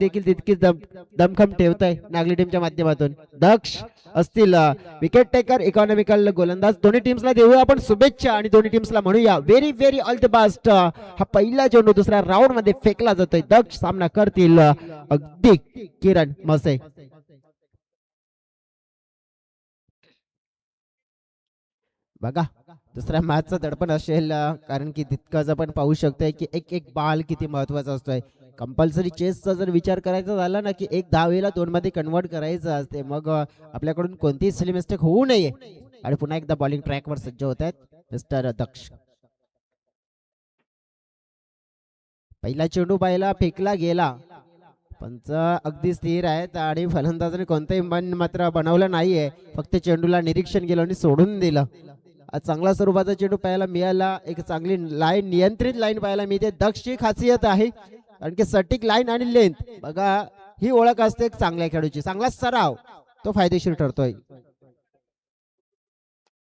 देखील तितकीच दमखम ठेवतोय नागली टीमच्या माध्यमातून. दक्ष असतील विकेट टेकर, इकॉनॉमिकल गोलंदाज. दोन्ही टीम्सला देऊया आपण शुभेच्छा आणि दोन्ही टीम्सला म्हणूया very very all the best. हा पहिला चेंडू दुसऱ्या राऊंड मध्ये फेकला जातोय. दक्ष सामना करतील अगदी किरण मसे. बघा दुसऱ्या मॅचचं दडपण असेल, कारण की तितकंच आपण पाहू शकतोय की एक एक बॉल किती महत्वाचा असतोय. कंपल्सरी चेसचा जर विचार करायचा झाला ना की एक धावेला 2 मध्ये कन्वर्ट करायचं असते, मग आपल्याकडून कोणतीही सिली मिस्टेक होऊ नये. आणि पुन्हा एकदा बॉलिंग ट्रॅकवर सज्ज होत आहेत मिस्टर दक्ष. पहिला चेंडू पाहिला फेकला गेला, पंच अगदी स्थिर आहेत आणि फलंदाजाने कोणतंही मन मात्र बनवलं नाहीये, फक्त चेंडूला निरीक्षण केलं आणि सोडून दिलं. चांगला स्वरूपाचा चेंडू पाहायला मिळाला, एक चांगली लाईन, नियंत्रित लाईन पाहायला मिळते. दक्षची खासियत आहे कारण की सटीक लाईन आणि लेंथ, बघा ही ओळख असते एक चांगल्या खेळूची. चांगला सराव तो फायदेशीर ठरतोय.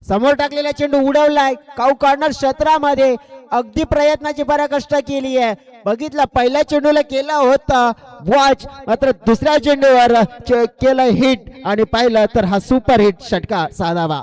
समोर टाकलेला चेंडू उडवलाय काऊ कॉर्नर क्षेत्रामध्ये. अगदी प्रयत्नाची पराकाष्ठ केली आहे. बघितलं पहिल्या चेंडूला केला होता वॉच, मात्र दुसऱ्या चेंडूवर केलं हिट आणि पाहिलं तर हा सुपर हिट षटकार साधावा.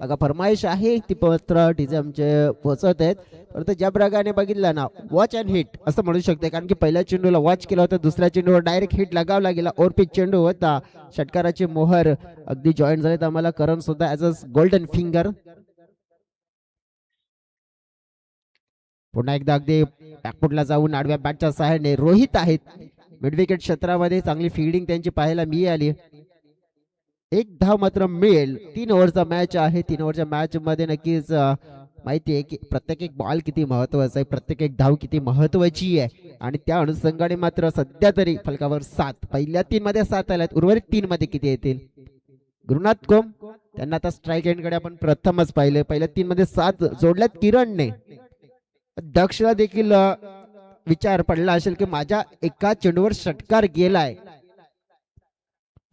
बघा फरमाईश आहे ती पत्र डीजे आमचे पोहोचत आहेत, परंतु ज्या प्रकारे बघितलं ना वॉच अँड हिट असं म्हणू शकते, कारण की पहिल्या चेंडूला वॉच केला होता, दुसऱ्या चेंडूवर डायरेक्ट हिट लगावला गेला. ओरपिच चेंडू होता, षटकाराची मोहर अगदी जॉईंट झालेत आम्हाला. करण सुद्धा ऍज अ गोल्डन फिंगर. पुन्हा एकदा अगदी बॅकफुटला जाऊन आडव्या बॅटच्या सहाय्याने रोहित आहेत मिड विकेट क्षेत्रामध्ये. चांगली फिल्डिंग त्यांची पाहायला मिळाली. एक धाव मात्र मिळेल. 3 ओव्हरचा मॅच आहे. 3 ओव्हरच्या मॅच मध्ये नक्कीच माहिती आहे की प्रत्येक एक बॉल किती महत्वाचा आहे, प्रत्येक एक धाव किती महत्वाची आहे. आणि त्या अनुषंगाने मात्र सध्या तरी फलकावर 7, पहिल्या 3 मध्ये 7 आल्यात, उर्वरित 3 मध्ये किती येतील. गुरुनाथ कोम त्यांना आता स्ट्राईक एंडकडे आपण प्रथमच पाहिले. पहिल्या 3 मध्ये 7 जोडल्यात किरणने. दक्षला देखील विचार पडला असेल की माझ्या एका चेंडूवर षटकार गेलाय.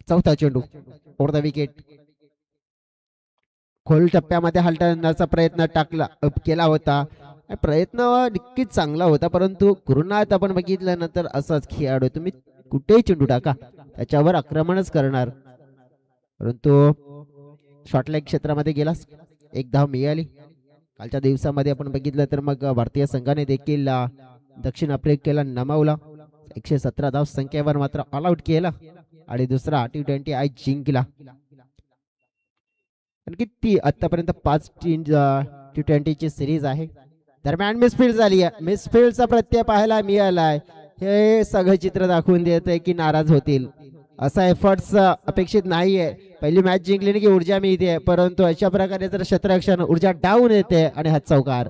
चौथा चेंडू ओव्हर द विकेट. खोल टप्प्यामध्ये हलवण्याचा प्रयत्न केला होता. प्रयत्न नक्कीच चांगला होता, परंतु गुरुनाथ आपण बघितलं नंतर असाच खेळाडू, तुम्ही कुठेही चेंडू टाका त्याच्यावर आक्रमणच करणार. परंतु शॉर्टलेग क्षेत्रामध्ये गेला, एक धाव मिळाली. कालच्या दिवसामध्ये आपण बघितलं तर मग भारतीय संघाने देखील दक्षिण आफ्रिकेला नमवला. 117 धाव संख्येवर मात्र ऑल आउट केला आणि दुसरा T20 आय जिंकला. ती आतापर्यंत 5 T20 ची सिरीज आहे. दरम्यान मिसफील्ड झाली आहे, मिसफील्डचा प्रत्यय पाहायला मिळालाय. हे सगळं चित्र दाखवून देत आहे की नाराज होतील, असा एफर्ट्स अपेक्षित नाहीये. पहिली मॅच जिंकली की ऊर्जा मिळते, परंतु अशा प्रकारे जर क्षेत्ररक्षण ऊर्जा डाऊन येते आणि हा चौकार.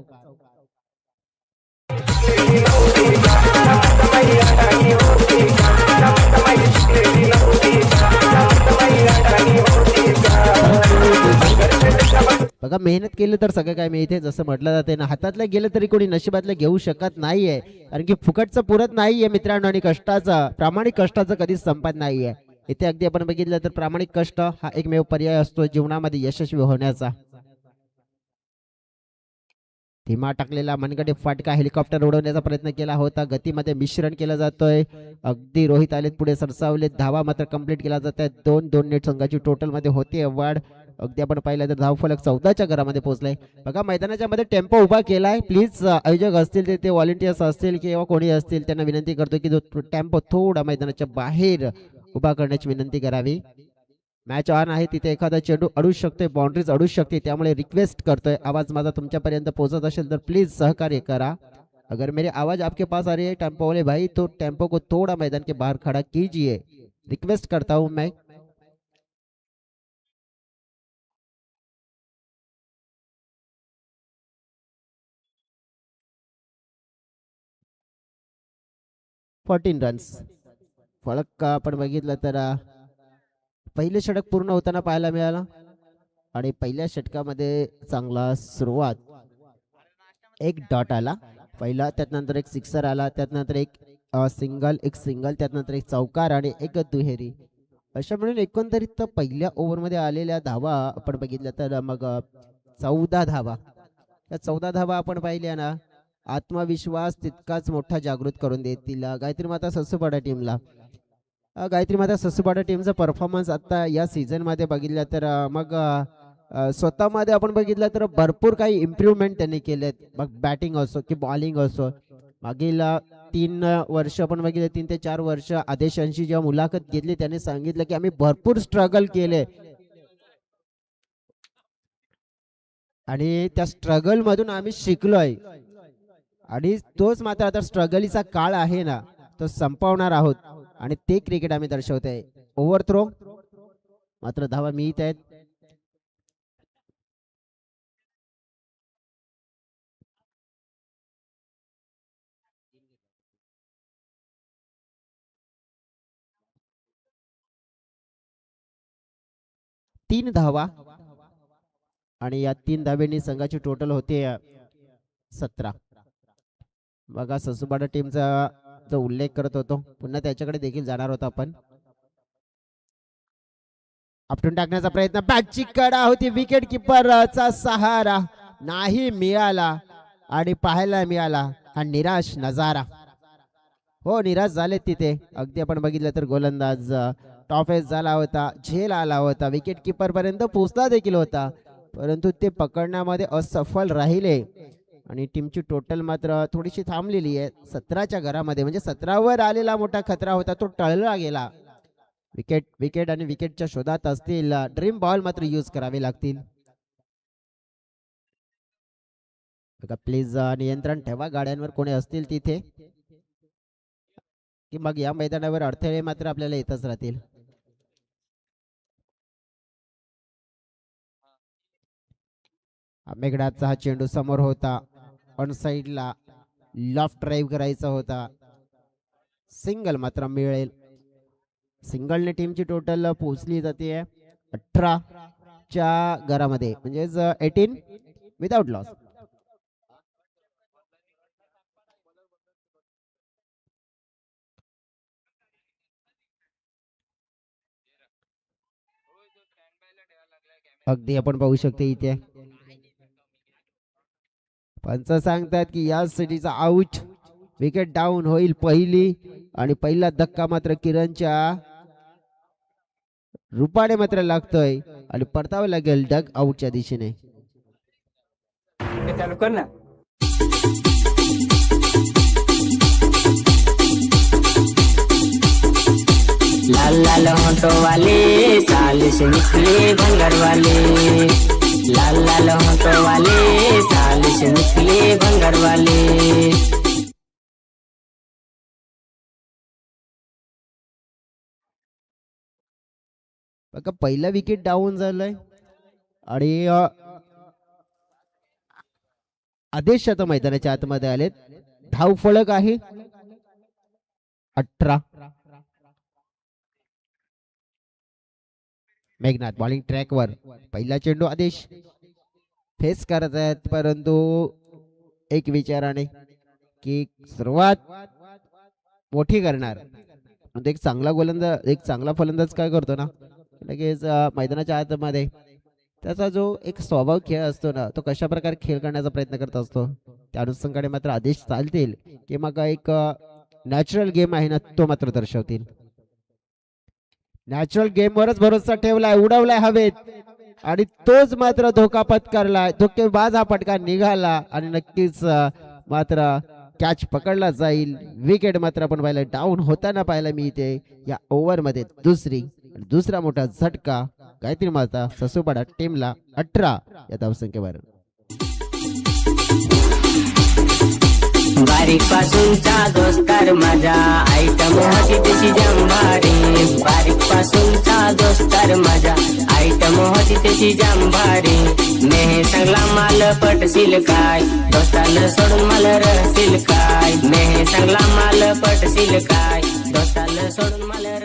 बघा मेहनत केली तर सगळं काय मिळते, जसं म्हटलं जाते ना, हातातलं गेलं तरी कोणी नशिबातलं घेऊ शकत नाहीये, कारण की फुकटचं पुरत नाहीये मित्रांनो. आणि कष्टाचं, प्रामाणिक कष्टाचं कधीच संपत नाहीये. इथे अगदी आपण बघितलं तर प्रामाणिक कष्ट हा एकमेव पर्याय असतो जीवनामध्ये यशस्वी होण्याचा. धीमा टाकलेला मनगटे फाटका हेलिकॉप्टर उडवण्याचा प्रयत्न केला होता, गतीमध्ये मिश्रण केलं जातोय. अगदी रोहित आलेत पुढे सरसावले, धावा मात्र कंप्लीट केला जात आहेत. 2 नेट संघाची टोटल मध्ये होते वाढ. अगदी आपण पाहिलं तर धावफलक 14च्या घरामध्ये पोहोचलाय. बघा मैदानाच्या मध्ये टेम्पो उभा केलाय. प्लीज आयोजक असतील ते व्हॉलेंटियर्स असतील किंवा कोणी असतील त्यांना विनंती करतो की जो टेम्पो थोडा मैदानाच्या बाहेर उभा करण्याची विनंती करावी. मॅच ऑन आहे, तिथे एखादा चेंडू अडू शकते, बाउंड्रीज अडू शकते, त्यामुळे रिक्वेस्ट करतोय आवाज माझा तुमच्यापर्यंत पोहोचत असेल तर प्लीज सहकार्य करा. अगर मेरी आवाज आपके पास आ रही है टेम्पो वाले भाई, तो टेम्पो को थोड़ा मैदान के बाहर खड़ा कीजिए, रिक्वेस्ट करता हूं मैं. फोर्टीन रन्स फलक आपण बघितलं तर पहिले षटक पूर्ण होताना पाहायला मिळाला आणि पहिल्या षटकामध्ये चांगला सुरुवात. एक डॉट आला पहिला, त्यानंतर एक सिक्सर आला, त्यानंतर एक सिंगल, त्यानंतर एक चौकार आणि एक दुहेरी. अशा म्हणून एकंदरीत पहिल्या ओव्हरमध्ये आलेल्या धावा आपण बघितल्या तर मग 14 धावा. या 14 धावा आपण पाहिल्या ना, आत्मविश्वास तितकाच मोठा जागृत करून देतील गायत्री माता ससूपाडा टीमला. गायत्री माता ससूपाडा टीमचा परफॉर्मन्स आता या सीझन मध्ये बघितलं तर मग स्वतःमध्ये आपण बघितलं तर भरपूर काही इम्प्रूव्हमेंट त्यांनी केलेत. मग बॅटिंग असो की बॉलिंग असो. मागील 3 वर्ष आपण बघितलं, 3 ते 4 वर्ष आदेशांशी जेव्हा मुलाखत घेतली त्याने सांगितलं की आम्ही भरपूर स्ट्रगल केले आणि त्या स्ट्रगल मधून आम्ही शिकलोय आणि तोच मात्र आता स्ट्रगलीचा काळ आहे ना, तो संपवणार आहोत आणि ते क्रिकेट आम्ही दर्शवतोय. ओव्हर थ्रो मात्र धावा मिळत आहेत. तीन धावा आणि या 3 धाब्यांनी संघाची टोटल होते 17. बघा ससूबाडा टीमचा जो उल्लेख करत होतो पुन्हा त्याच्याकडे देखील जाणार होता आपण. आपटून टाकण्याचा प्रयत्न, बॅटची कडा होती, विकेट किपरचा सहारा नाही मिळाला आणि पाहायला मिळाला हा निराश नजारा. हो, निराश झाले तिथे. अगदी आपण बघितलं तर गोलंदाज टॉफेस झाला होता, झेल आला होता, विकेट किपर पर्यंत पोहोचला देखील होता, परंतु ते पकडण्यामध्ये असफल राहिले आणि टीमची टोटल मात्र थोडीशी थांबलेली आहे. 17च्या घरामध्ये म्हणजे 17वर आलेला मोठा खतरा होता तो टळला गेला. विकेट विकेट आणि विकेटच्या शोधात असतील. ड्रीम बॉल मात्र यूज करावे लागतील. बघा प्लीज नियंत्रण ठेवा, गाड्यांवर कोणी असतील तिथे की मग या मैदानावर अडथळे मात्र आपल्याला येतच राहतील. मेघडाचा हा चेंडू समोर होता, ऑन साइडला लॉफ्ट ड्राईव्ह करायचा होता, सिंगल मात्र मिळेल. सिंगलने टीमची टोटल पोहोचली जाते 18च्या घरामध्ये म्हणजेच 18 विदाउट लॉस. अगदी आपण पाहू शकतो इथे पंच सांगतात की या सिटीचा आउट, विकेट डाऊन होईल पहिली आणि पहिला धक्का मात्र किरणच्या रूपाने मात्र लागतोय आणि परतावं लागेल डग आउटच्या दिशेने. चालू कर ना. लाल लाल होटो वाले साल से निकले भंगर वाले, लाल लाल होटो वाले साल से निकले भंगर वाले. बघा पहिला विकेट डाऊन झालाय आणि आदेश आता मैदानाच्या आतमध्ये आलेत. धाव फलक आहे 18. मेघनाथ बॉलिंग ट्रॅकवर, पहिला चेंडू आदेश फेस करत आहेत, परंतु एक विचाराने की सुरुवात मोठी करणार, एक चांगला गोलंदाज एक चांगला फलंदाज काय करतो ना, लगेच मैदानाच्या आतमध्ये त्याचा जो एक स्वभाव खेळ असतो ना, तो कशा प्रकारे खेळ करण्याचा प्रयत्न करत असतो त्या अनुषंगाने मात्र आदेश चालतील की मग एक नॅचरल गेम आहे ना तो मात्र दर्शवतील. नॅचरल गेम वरच भरोसा ठेवलाय, उडवलाय हवेत आणि तोच मात्र धोका पत्करलाय. धोकेबाज हा फटका निघाला आणि नक्कीच मात्र कॅच पकडला जाईल. विकेट मात्र आपण पाहिलं डाऊन होताना पाहायला मिळते या ओव्हर मध्ये. दुसरा मोठा झटका गायत्री माता ससूपाडा टीमला 18 या धावसंख्येवर. बारीक पासूनचा दोस्तार माझा आयटम होती त्याची जंभारी, बारीक पासूनचा दोस्तार माझा आयटम होती त्याची जंभारी. मेहे चांगला माल पटशील काय, दोस्ताला सोडून मला रहशील काय, मेहे चांगला माल पटशील काय, दोस्ताला सोडून मला.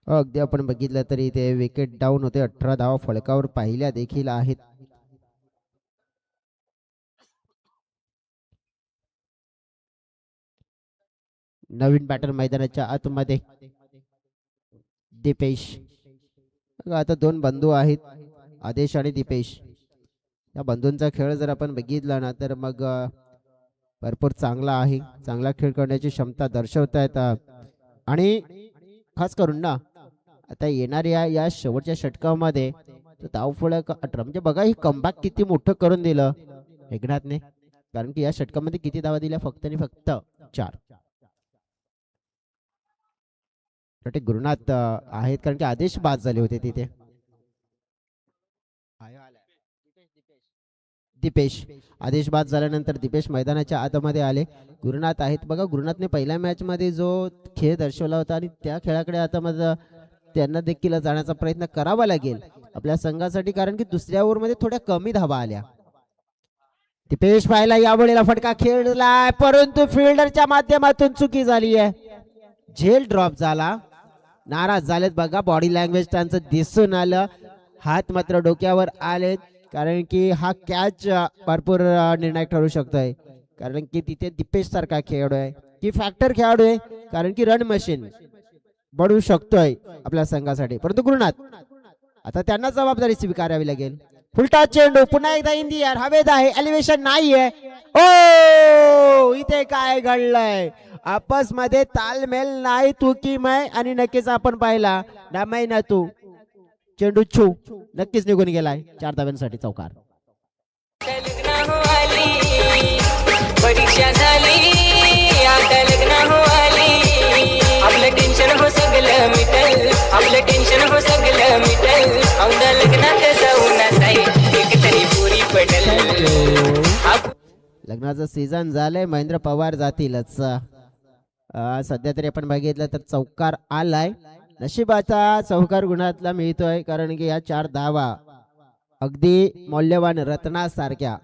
अगदी आपण बघितलं तरी ते विकेट डाऊन होते. 18 धावा फलकावर पाहिल्या देखील आहेत. नवीन बॅटर मैदानाच्या आतमध्ये दीपेश. बघा, आता दोन बंधू आहेत, आदेश आणि दीपेश. या बंधूंचा खेळ जर आपण बघितला ना तर मग भरपूर चांगला आहे. चांगला खेळ करण्याची क्षमता दर्शवता येतात. आणि खास करून ना आता येणाऱ्या या शेवटच्या षटकामध्ये तो धावफलक 18, म्हणजे बघा ही कमबॅक किती मोठं करून दिलं एकनाथने. कारण की या षटकामध्ये किती धावा दिल्या, फक्त आणि फक्त 4. ते गुरुनाथ आहेत, कारण की आदेश बाद झाले होते तिथे. दीपेश, आदेश बाद झाल्यानंतर दीपेश मैदानाच्या आतमध्ये आले. गुरुनाथ आहेत. बघा, गुरुनाथने पहिल्या मॅच मध्ये जो खेळ दर्शवला होता आणि त्या खेळाकडे आता माझा त्यांना देखील जाण्याचा प्रयत्न करावा लागेल आपल्या संघासाठी, कारण की दुसऱ्या ओव्हरमध्ये थोड्या कमी धावा आल्या. दीपेश पाहिला यावेळेला फटका खेळलाय, परंतु फिल्डरच्या माध्यमातून चुकी झाली आहे. झेल ड्रॉप झाला. नाराज झालेत बघा, बॉडी लँग्वेज त्यांचं दिसून आलं. हात मात्र डोक्यावर आलेत, कारण की हा कॅच भरपूर निर्णायक ठरू शकतोय. कारण की तिथे दीपेश सारखा खेळाडू आहे की फॅक्टर खेळाडू आहे, कारण की रन मशीन बनवू शकतोय आपल्या संघासाठी. परंतु गुरुनाथ आता त्यांना जबाबदारी स्वीकारावी लागेल. फुलटा चेंडू पुन्हा एकदा इन दी एअर, हवेत आहे, एलिव्हेशन नाहीये. ओ, इथे काय घडलंय? आपस मध्ये तालमेल नाही, तू की मैं, आणि नक्कीच आपण पाहिला ना मै ना तू. चेंडू छू नक्कीच निघून गेलाय. 4 धाव्यांसाठी चौकार. परीक्षा झाली आता लग्न हो आली, आपलं टेन्शन हो सगळं मिटल, आपलं टेन्शन हो सगळं मिटल, औंधा लग्नात जाऊन एक तरी पुरी पडल. लग्नाचं सीझन झालंय, महेंद्र पवार जातीलच. सध्या तरी आपण बघितलं तर चौकार आलाय. नशिबाचा चौकार गुणातला मिळतोय, कारण की या 4 धावा अगदी मौल्यवान रत्नासारख्या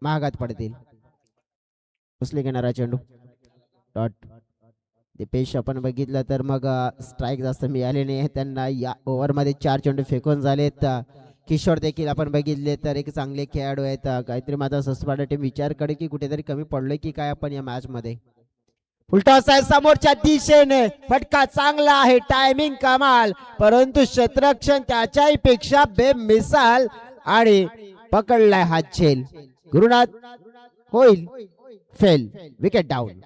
महागात पडतील. उचली घेणारा चेंडू डॉट. दीपेश आपण बघितलं तर मग स्ट्राईक जास्त मिळाले नाही त्यांना. या ओव्हरमध्ये 4 चेंडू फेकून झालेत. किशोर देखील आपण बघितले तर एक चांगले खेळाडू आहेत. काहीतरी माझा सस्पाडा टीम विचार करे की कुठेतरी कमी पडलोय की काय आपण या मॅच मध्ये. फुलटॉस आहे समोरच्या दिशेने, फटका चांगला आहे, टायमिंग कमाल, परंतु क्षेत्ररक्षण त्याच्याही पेक्षा बेमिसाल आणि पकडलाय हा झेल. गुरुनाथ होईल फेल, विकेट डाऊन.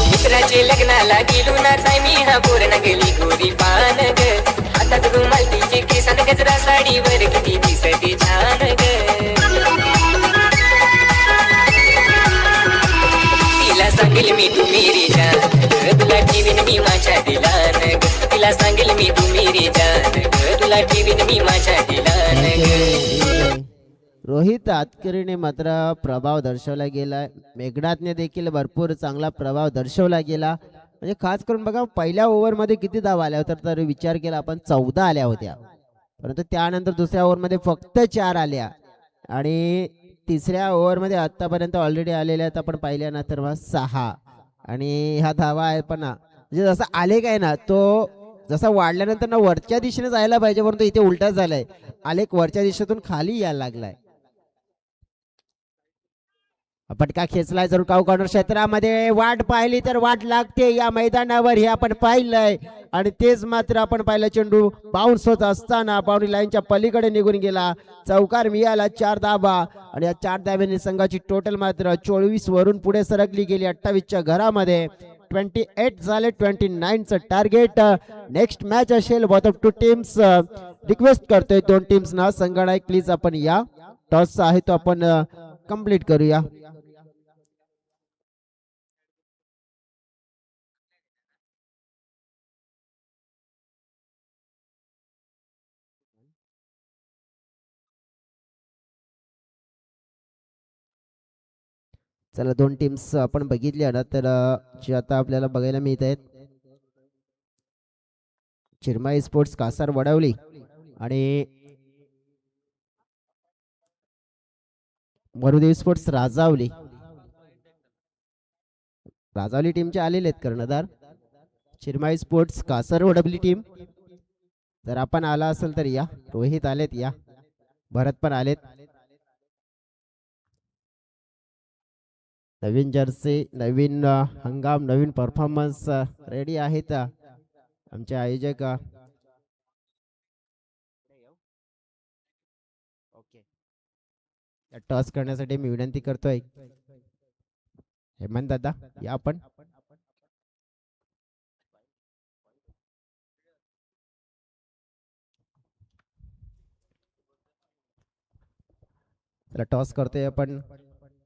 मित्राचे लग्नाला गेलो नाचाय मी, हा पूर्ण गेली गोरी पान ग, हातात रुमालतीचे केसान गजरा साडीवर किती दिसते छान ग. तिला सांगेल मी तू मेरी जान, तुला ठेवीन मी माझ्या दिलान ग, तिला सांगेल मी तू मेरी जान, तुला ठेवीन मी माझ्या दिलान ग. रोहित आतकरीने मात्र प्रभाव दर्शवला गेला. मेघनाथने देखील भरपूर चांगला प्रभाव दर्शवला गेला. म्हणजे खास करून बघा, पहिल्या ओव्हरमध्ये किती धावा आल्या होत्या तर विचार केला आपण 14 आल्या होत्या, परंतु त्यानंतर दुसऱ्या ओव्हरमध्ये फक्त 4 आल्या. आणि तिसऱ्या ओव्हरमध्ये आतापर्यंत ऑलरेडी आलेल्या आहेत आपण पाहिल्या ना तर 6. आणि ह्या धावा आहे पण ना, म्हणजे जसं आले काय ना तो जसा वाढल्यानंतर ना वरच्या दिशेने जायला पाहिजे, परंतु इथे उलटा झालाय. आलेख वरच्या दिशेतून खाली यायला लागलाय. फटका खेचलाय जरूर कॉर्नर क्षेत्रामध्ये. वाट पाहिली तर वाट लागते या मैदानावर, हे आपण पाहिलंय. आणि तेच मात्र आपण पाहिलं, चेंडू बाउन्स होत असताना बाउंड्री लाईनच्या पलीकडे निघून गेला. चौकार मिळाला. 4 धावा, आणि या 4 धाव्यांनी संघाची टोटल मात्र 24 वरून पुढे सरकली गेली 28च्या घरामध्ये. 28 झाले. 29चं टार्गेट. नेक्स्ट मॅच असेल बोथ ऑफ 2 टीम्स. रिक्वेस्ट करतोय 2 टीम्सना, संघनायक प्लीज आपण या. टॉस आहे तो आपण कंप्लीट करूया. चला 2 टीम्स आपण बघितल्या ना तर जे आता आपल्याला बघायला मिळत आहेत, चिरमाई स्पोर्ट्स कासार वडवली आणि मरुदेव स्पोर्ट्स राजावली. राजावली टीमचे आलेले आहेत कर्णधार. चिरमाई स्पोर्ट्स कासार वडवली टीम जर आपण आला असेल तर या. रोहित आलेत, या. भरत पण आलेत. नवीन जर्सी, नवीन हंगाम, नवीन परफॉर्मन्स रेडी आहेत आमचे आयोजक. ओके, टॉस करण्यासाठी मी विनंती करतोय हेमंत दादा, या आपण. टॉस करतोय आपण.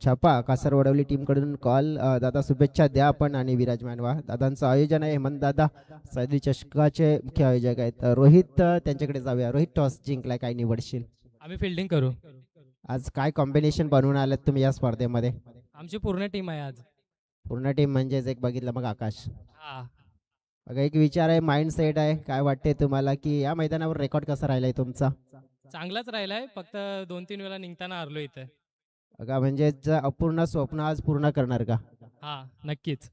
छापा कासर वडवली टीम कडून कॉल. दादा शुभेच्छा द्या आपण आणि विराजमान व्हा. दादांचं आयोजन आहे हेमंत दादा, सह्याद्री चषकाचे मुख्य आयोजक आहेत. रोहित त्यांच्याकडे जाऊया. रोहित, टॉस जिंकलाय, काय निवडशील? आम्ही फिल्डिंग करू. आज काय कॉम्बिनेशन बनवून आलात तुम्ही या स्पर्धेमध्ये? आमची पूर्ण टीम आहे आज. पूर्ण टीम म्हणजेच एक बघितलं मग आकाश. हा, बघा, एक विचार आहे, माइंड सेट आहे, काय वाटते तुम्हाला की या मैदानावर रेकॉर्ड कसा राहिलाय तुमचा? चांगलाच राहिलाय, फक्त 2-3 वेळा निघताना हारलो इथं. बघा, म्हणजे अपूर्ण स्वप्न आज पूर्ण करणार का? हा, नक्कीच.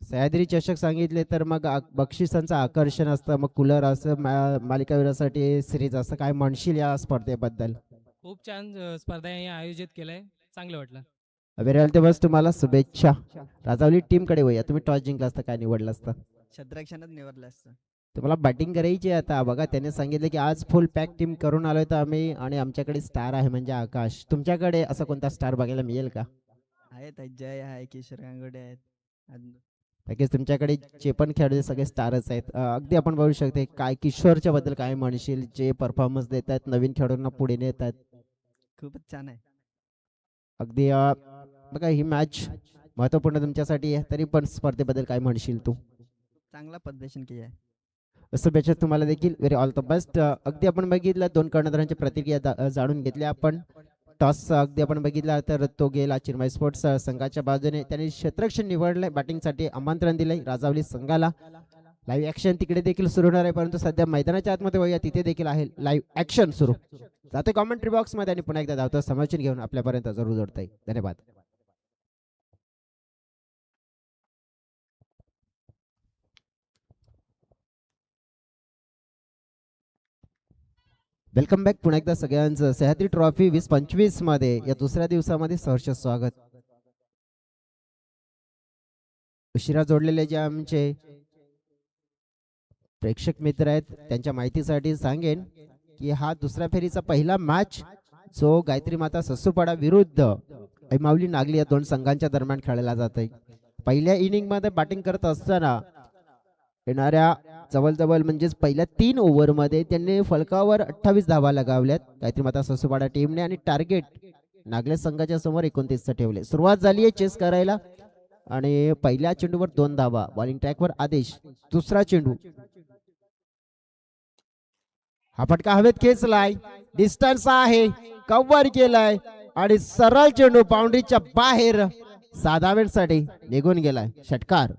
सह्याद्री चषक सांगितले तर मग बक्षिसांचं आकर्षण असतं, मग कूलर असं, मालिकावीरासाठी सिरीज असं, काय म्हणशील या स्पर्धेबद्दल? खूप छान स्पर्धा आहे आयोजित केलंय, चांगलं वाटलं. विराल ते बस, तुम्हाला शुभेच्छा. राजावली टीम कडे वया, तुम्ही टॉस जिंकला असता, काय निवडलं असतं? क्षेत्ररक्षणच निवडलं असतं. तुम्हाला बॅटिंग करायची आहे आता. बघा, त्याने सांगितलं की आज फुल पॅक टीम करून आलोय तर आम्ही, आणि आमच्याकडे स्टार आहे म्हणजे आकाश. तुमच्याकडे असा कोणता स्टार बघायला मिळेल का? आहेत, जय आहे, किशोर गांगुडे आहेत. नक्कीच तुमच्याकडे जे पण खेळाडू सगळे स्टारच आहेत. अगदी आपण बघू शकते, काय किशोरच्या बद्दल काय म्हणशील? जे परफॉर्मन्स देत आहेत, नवीन खेळाडूंना पुढे नेत आहेत. खूपच छान आहे. अगदी बघा, ही मॅच महत्वपूर्ण तुमच्यासाठी आहे, तरी पण स्पर्धेबद्दल काय म्हणशील तू? चांगला प्रदर्शन केलं आहे. शुभेच्छा तुम्हाला देखील, व्हेरी ऑल द बेस्ट. अगदी आपण बघितलं, दोन कर्णधारांची प्रतिक्रिया जाणून घेतल्या आपण. टॉस अगदी आपण बघितला तर तो गेला चिन्मय स्पोर्ट्स संघाच्या बाजूने. त्यांनी क्षेत्ररक्षण निवडले, बॅटिंगसाठी आमंत्रण दिले राजावली संघाला. लाईव्ह ऍक्शन तिकडे देखील सुरू होणार आहे, परंतु सध्या मैदानाच्या आतमध्ये वळूया, तिथे देखील आहे लाईव्ह ऍक्शन सुरू. जातो कॉमेंट्री बॉक्स मध्ये आणि पुन्हा एकदा धावतो समोरची घेऊन आपल्यापर्यंत जरूर जोडता येईल. धन्यवाद. वेलकम बॅक पुन्हा एकदा सगळ्यांचं सह्याद्री ट्रॉफी 2025 मध्ये या दुसऱ्या दिवसामध्ये सहर्ष स्वागत. उशिरा जोडलेले जे आमचे प्रेक्षक मित्र आहेत त्यांच्या माहितीसाठी सांगेन की हा दुसऱ्या फेरीचा पहिला मॅच जो गायत्री माता सस्सूपाडा विरुद्ध ऐमावली नागली या दोन संघांच्या दरम्यान खेळला जात आहे. पहिल्या इनिंग मध्ये बॅटिंग करत असताना येणाऱ्या जवळजवळ म्हणजेच पहिल्या 3 ओव्हरमध्ये त्यांनी फलकावर 28 धावा लगावल्यात गायत्री माता सस्सूपाडा टीमने, आणि टार्गेट नागले संघाच्या समोर 29 ठेवले. सुरुवात झाली आहे चेस करायला, आणि पहिल्या चेंडूवर 2 धावा. बॉलिंग ट्रॅकवर आदेश. दुसरा चेंडू, हा फटका हवेत खेचलाय, डिस्टन्स आहे, कव्हर केलाय, आणि सरळ चेंडू बाउंड्रीच्या बाहेर 6 धावांसाठी निघून गेलाय. षटकार.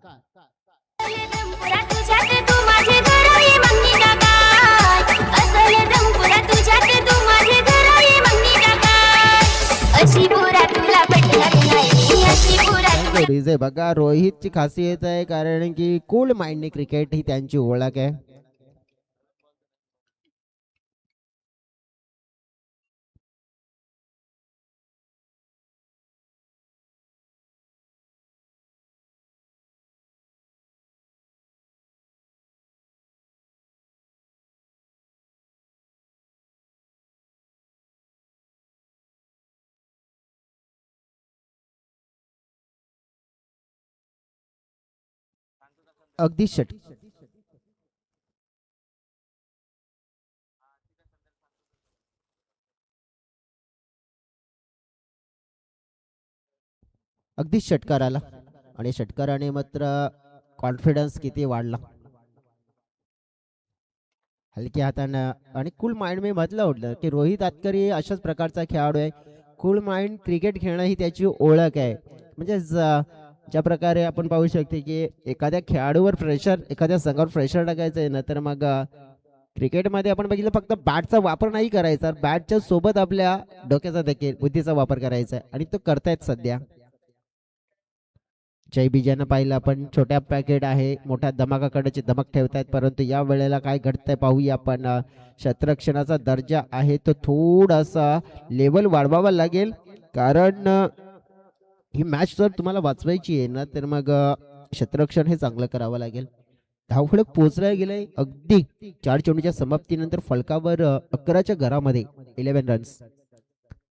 बघा, रोहितची खासियत आहे, कारण की कूल माइंडने क्रिकेट ही त्यांची ओळख आहे. अगदी अगदी षटकार आला, आणि षटकाराने मात्र कॉन्फिडन्स किती वाढला. हलक्या हातानं आणि कूल माइंड मी म्हटलं होतं की रोहित आतकरी अशाच प्रकारचा खेळाडू आहे. कूल माइंड क्रिकेट खेळणं ही त्याची ओळख आहे. म्हणजे ज्या प्रकारे आपण पाहू शकते की एखाद्या खेळाडूवर प्रेशर, एखाद्या संघावर प्रेशर टाकायचं आहे ना, तर मग क्रिकेटमध्ये आपण बघितलं फक्त बॅटचा वापर नाही करायचा, बॅटच्या सोबत आपल्या डोक्याचा देखील बुद्धीचा वापर करायचा आहे, आणि तो करतायत सध्या. जय बीजानं पाहिलं आपण, छोट्या पॅकेट आहे, मोठ्या धमाकाकडची धमक ठेवतायत, परंतु या वेळेला काय घडतंय पाहूया आपण. क्षेत्ररक्षणाचा दर्जा आहे तो थोडासा लेवल वाढवावा लागेल, कारण ही मॅच जर तुम्हाला वाचवायची आहे ना तर मग क्षेत्ररक्षण हे चांगलं करावं लागेल. धावफलक पोहोचला गेलाय अगदी 4 चेंडूच्या समाप्तीनंतर फलकावर 11च्या घरामध्ये 11 रन्स.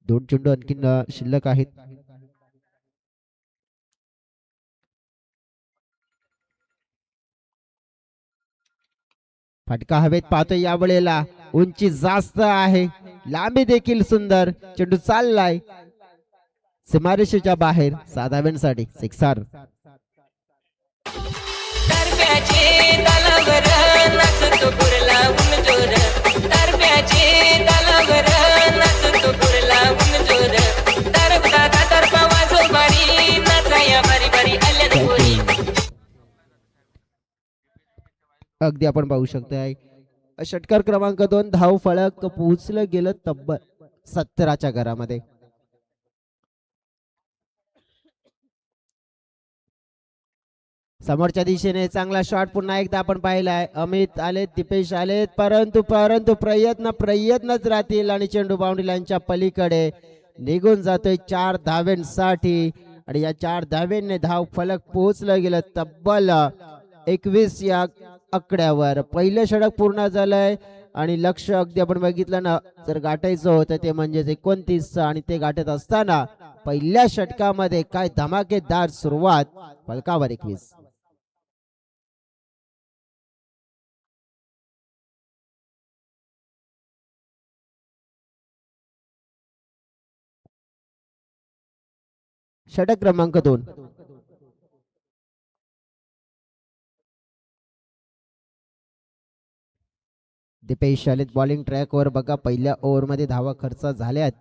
2 चेंडू आणखीन शिल्लक आहेत. फटका हवेत पाहतोय या वेळेला उंची जास्त आहे, लांबी देखील सुंदर. चेंडू चाललाय सीमारेषेच्या बाहेर 6 धाव्यांसाठी सिक्सर. तरप्याचे तालावर नाचतो कुरला ऊन जोर, तरप्याचे तालावर नाचतो कुरला ऊन जोर, तरपता तरपा वाजो बारी नाचाया बारी बारी आल्यान पोरी. अगदी आपण पाहू शकतोय षटकार क्रमांक 2 धाव फलक पोहोचलं गेलं तब्बल 17च्या घरामध्ये. समोरच्या दिशेने चांगला शॉट पुन्हा एकदा आपण पाहिलाय. अमित आलेत, दीपेश आलेत, परंतु परंतु प्रयत्नच राहतील आणि चेंडू बाउंड्री लाईनच्या पलीकडे निघून जातोय 4 धाव्यांसाठी. आणि या 4 धाव्यांनी धाव फलक पोहोचलं गेलं तब्बल 21 या आकड्यावर. पहिलं षटक पूर्ण झालंय आणि लक्ष अगदी आपण बघितलं ना जर गाठायचं होतं ते म्हणजे 29 आणि ते गाठत असताना पहिल्या षटकामध्ये काय धमाकेदार सुरुवात. फलकावर 21. षटक क्रमांक 2 दीपेश आलेत बॉलिंग ट्रॅकवर. बघा पहिल्या ओव्हरमध्ये धावा खर्च झाल्यात.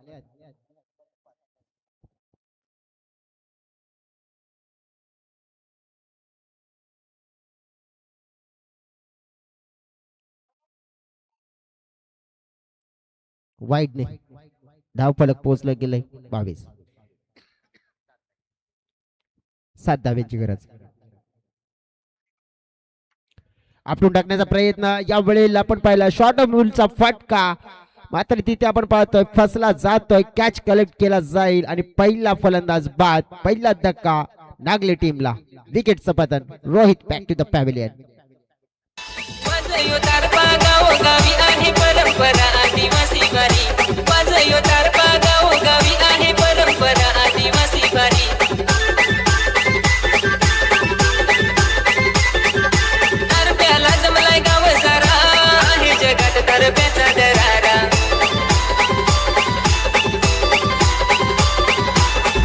वाईडने धाव फलक पोहोचलं गेलंय 22. 7 धाव्यांची गरज. आपटून टाकण्याचा प्रयत्न या वेळेला आपण पाहिला. शॉर्ट मूलचा फटका मात्र तिथे आपण पाहतोय फसला जातोय. कॅच कलेक्ट केला जाईल आणि पहिला फलंदाज बाद. पहिला धक्का नागले टीमला. विकेटचं पतन. Rohit back to the pavilion. वाजयो तारपा गावोगावी आहे परंपरा आदिवासी बारी, वाजयो तारपा गावोगावी आहे परंपरा आदिवासी बारी. तारप्याला जमलाय गाव सारा आहे जगात तारप्याचा दरारा.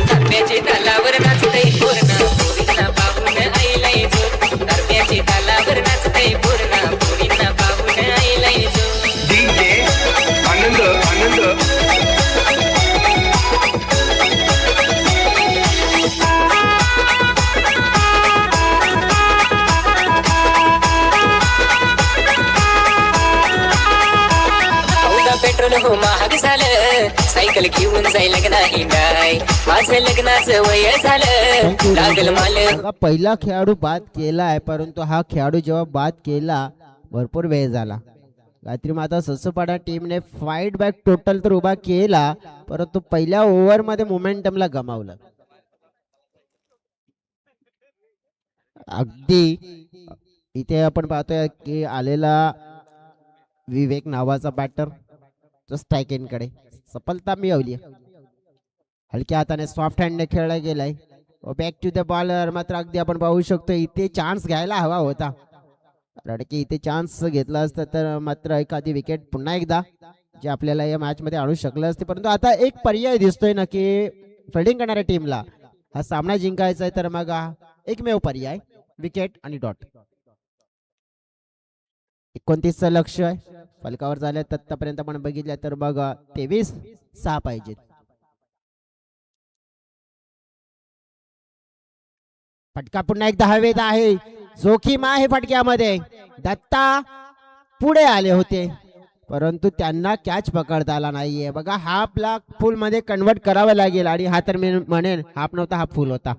तारप्याचे तालावर नाचतय पूर्ण पोरींना पाहून आईलाय जोर, तारप्याचे तालावर नाचतय पूर्ण पोरींना पाहून आईलाय जोर. डीजे आनंद आनंद पेट्रोल हो महाग झालं, सायकल घेऊन जाय लग्ना हिंडाय, माझं लग्नाचं वय झालं लागल माल. बघा, पहिला खेळाडू बाद केलाय परंतु हा खेळाडू जेव्हा बाद केला भरपूर वेळ झाला. गायत्री माता ससुपाडा टीमने फाईट बॅक टोटल तर उभा केला परंतु पहिल्या ओव्हर मध्ये मोमेंटमला गमावलं. अगदी इथे आपण पाहतोय की आलेला विवेक नावाचा बॅटर तो स्ट्राईक एंड कडे सफलता मिळवली. हलक्या हाताने सॉफ्ट हँडने खेळला गेलाय. Back to the bowler. मात्र अगदी आपण पाहू शकतो इथे चान्स घ्यायला हवा होता. रडके इथे चान्स घेतला असता तर मात्र एखादी विकेट पुन्हा एकदा जे आपल्याला या मॅच मध्ये आणू शकलं असते. परंतु आता एक पर्याय दिसतोय ना की फिल्डिंग करणाऱ्या टीमला हा सामना जिंकायचा आहे तर मग एकमेव पर्याय विकेट आणि डॉट. 29चं लक्ष आहे. फलकावर झाले आतापर्यंत आपण बघितलं तर मग 23-6 पाहिजेत. फटका पुन्हा एकदा हवेत आहे. जोखीम आहे फटक्यामध्ये. दत्ता पुढे आले होते परंतु त्यांना कॅच पकडता आला नाहीये. बघा हाफला फुल मध्ये कन्वर्ट करावं लागेल आणि हा तर मी म्हणेन हाफ नव्हता हा फुल होता.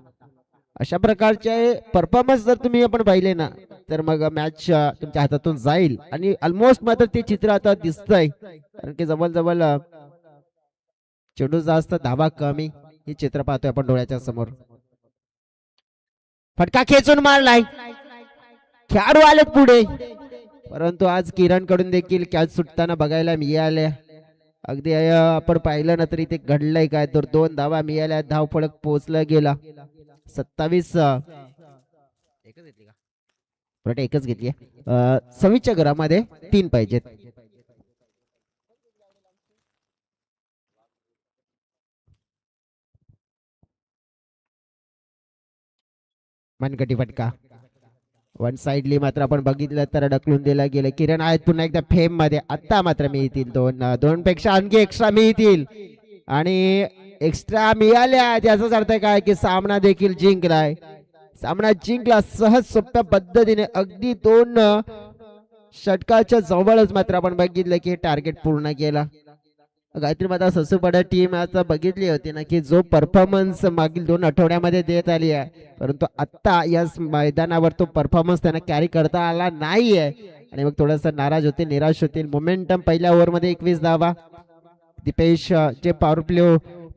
अशा प्रकारचे परफॉर्मन्स जर तुम्ही आपण पाहिले ना तर मग मॅच तुमच्या हातातून जाईल आणि ऑलमोस्ट मात्र ते चित्र आता दिसतंय कारण की जवळजवळ चेंडू जास्त धावा कमी हे चित्र पाहतोय आपण डोळ्याच्या समोर. फटका खेचून मारलाय, खेळाडू आलेत पुढे, परंतु आज किरण कडून देखील कॅच सुटताना बघायला मिळाल्या. अगदी आपण पाहिलं ना तरी ते घडलंय काय, तर 2 धावा मिळाल्या, धाव फलक पोहोचला गेला. 27 एकच घेतली, 26च्या घरामध्ये 3 पाहिजेत. मनगटी फटका वन साइडली मात्र आपण बघितलं तर ढकलून दिला गेलं. किरण आहेत पुन्हा एकदा फेम मध्ये, आता मात्र मिळतील 2 पेक्षा आणखी एक्स्ट्रा मिळतील आणि एक्स्ट्रा मिळाल्या त्याचाच अर्थ काय की सामना देखील जिंकलाय. सामना जिंकला सहज सोप्या पद्धतीने, अगदी 2 षटकाच्या जवळच मात्र आपण बघितलं की टार्गेट पूर्ण केला. गायत्री माता ससूपडा टीम आता बघितली होती ना की जो परफॉर्मन्स मागील 2 आठवड्यामध्ये देत आली आहे, परंतु आता या मैदानावर तो परफॉर्मन्स त्यांना कॅरी करता आला नाहीये आणि मग थोडंसं नाराज होते, निराश होतील. मोमेंटम पहिल्या ओव्हरमध्ये 21 धावा. दीपेश जे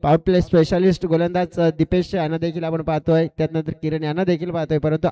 पॉवर प्ले स्पेशालिस्ट गोलंदाज दीपेश यांना देखील आपण पाहतोय, त्यानंतर किरण यांना देखील पाहतोय, परंतु